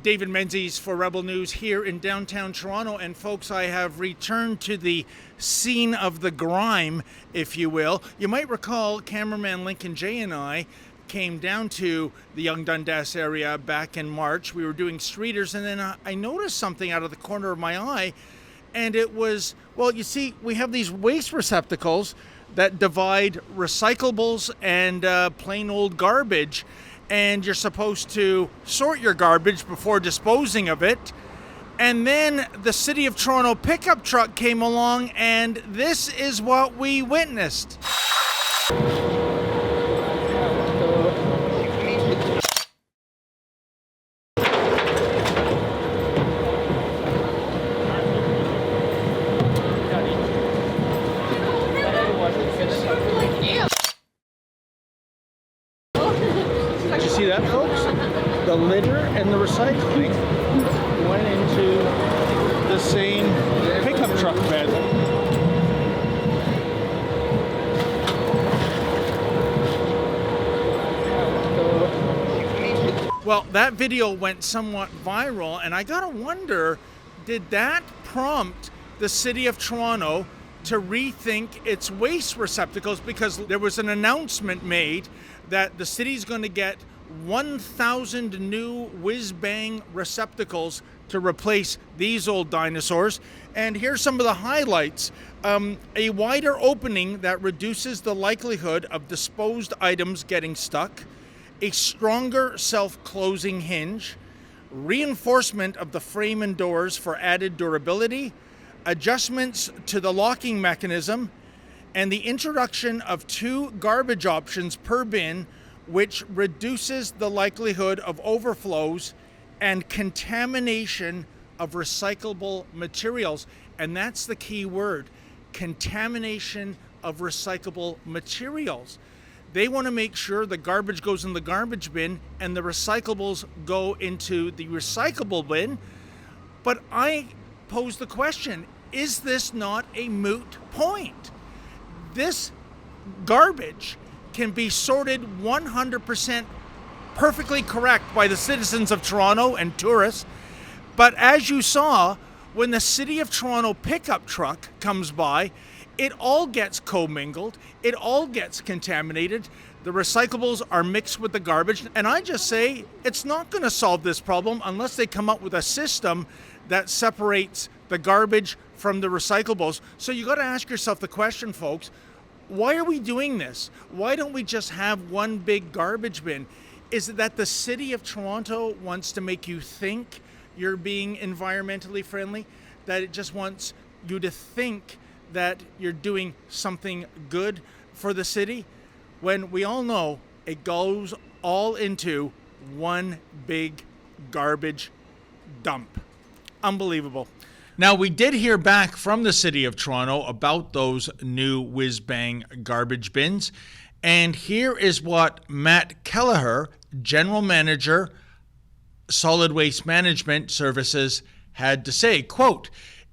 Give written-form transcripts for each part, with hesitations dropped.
David Menzies for Rebel News here in downtown Toronto. And folks, I have returned to the scene of the grime, if you will. You might recall cameraman Lincoln J and I came down to the Yonge Dundas area back in March. We were doing streeters, and then I noticed something out of the corner of my eye, and it was, well, you see, we have these waste receptacles that divide recyclables and plain old garbage, and you're supposed to sort your garbage before disposing of it. And then the City of Toronto pickup truck came along, and this is what we witnessed. Did you see that, folks? The litter and the recycling went into the same pickup truck bed. Well, that video went somewhat viral, and I gotta wonder, did that prompt the City of Toronto to rethink its waste receptacles? Because there was an announcement made that the city's going to get 1,000 new whiz-bang receptacles to replace these old dinosaurs. And here's some of the highlights. A wider opening that reduces the likelihood of disposed items getting stuck, a stronger self-closing hinge, reinforcement of the frame and doors for added durability, adjustments to the locking mechanism, and the introduction of 2 garbage options per bin, which reduces the likelihood of overflows and contamination of recyclable materials. And that's the key word, contamination of recyclable materials. They want to make sure the garbage goes in the garbage bin and the recyclables go into the recyclable bin. But I pose the question, is this not a moot point? This garbage can be sorted 100% perfectly correct by the citizens of Toronto and tourists. But as you saw, when the City of Toronto pickup truck comes by, it all gets commingled, it all gets contaminated. The recyclables are mixed with the garbage. And I just say it's not going to solve this problem unless they come up with a system that separates the garbage from the recyclables. So you got to ask yourself the question, folks, why are we doing this? Why don't we just have one big garbage bin? Is it that the City of Toronto wants to make you think you're being environmentally friendly? That it just wants you to think that you're doing something good for the city? When we all know it goes all into one big garbage dump. Unbelievable. Now, we did hear back from the City of Toronto about those new whiz-bang garbage bins. And here is what Matt Kelleher, General Manager, Solid Waste Management Services, had to say. Quote,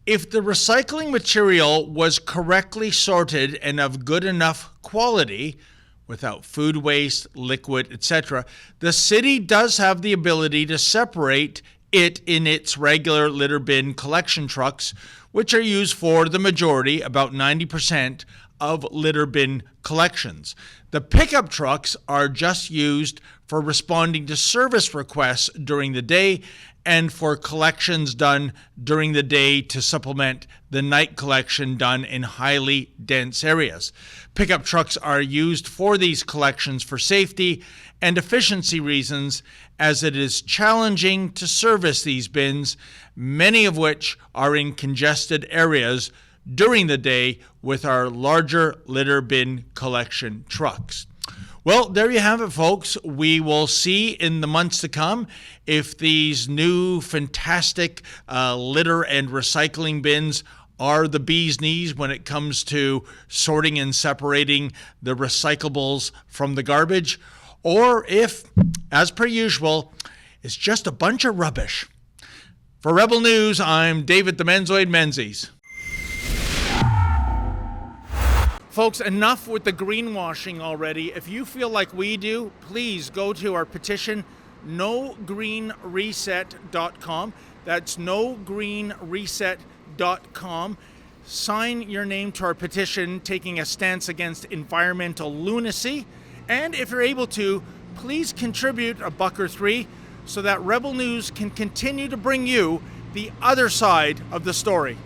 "If the recycling material was correctly sorted and of good enough quality, without food waste, liquid, etc., the city does have the ability to separate it in its regular litter bin collection trucks, which are used for the majority, about 90%, of litter bin collections. The pickup trucks are just used for responding to service requests during the day and for collections done during the day to supplement the night collection done in highly dense areas. Pickup trucks are used for these collections for safety and efficiency reasons, as it is challenging to service these bins, many of which are in congested areas during the day with our larger litter bin collection trucks." Well, there you have it, folks. We will see in the months to come if these new fantastic litter and recycling bins are the bee's knees when it comes to sorting and separating the recyclables from the garbage, or if, as per usual, it's just a bunch of rubbish. For Rebel News, I'm David the Menzoid Menzies. Folks, enough with the greenwashing already. If you feel like we do, please go to our petition, nogreenreset.com. That's nogreenreset.com. Sign your name to our petition taking a stance against environmental lunacy. And if you're able to, please contribute $1 or $3 so that Rebel News can continue to bring you the other side of the story.